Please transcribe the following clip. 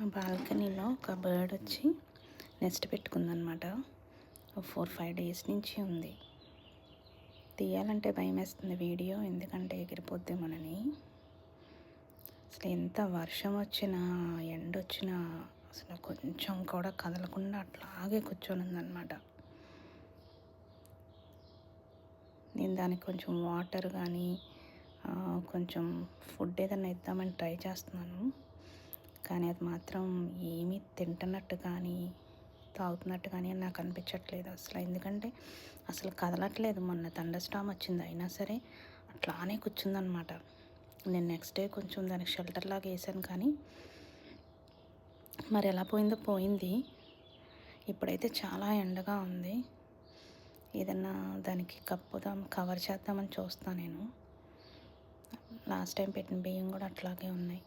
మా బాల్కనీలో ఒక బర్డ్ వచ్చి నెస్ట్ పెట్టుకుందనమాట. 4-5 డేస్ నుంచి ఉంది. తీయాలంటే భయమేస్తుంది వీడియో, ఎందుకంటే ఎగిరిపోద్దేమోనని. అసలు ఎంత వర్షం వచ్చినా ఎండ వచ్చినా అసలు కొంచెం కూడా కదలకుండా అట్లాగే కూర్చొని ఉందన్నమాట. నేను దానికి కొంచెం వాటర్ కానీ కొంచెం ఫుడ్ ఏదైనా ఇద్దామని ట్రై చేస్తున్నాను. కానీ అది మాత్రం ఏమీ తింటున్నట్టు కానీ తాగుతున్నట్టు కానీ నాకు అనిపించట్లేదు అసలు. ఎందుకంటే అసలు కదలట్లేదు. మొన్న థండర్ స్టార్మ్ వచ్చింది, అయినా సరే అట్లానే కూర్చుందనమాట. నేను నెక్స్ట్ డే కొంచెం దానికి షెల్టర్ లాగా వేసాను, కానీ మరి ఎలా పోయిందో పోయింది. ఇప్పుడైతే చాలా ఎండగా ఉంది. ఏదన్నా దానికి కవర్ చేద్దామని చూస్తాను నేను. లాస్ట్ టైం పెట్టిన బియ్యం కూడా అట్లాగే ఉన్నాయి.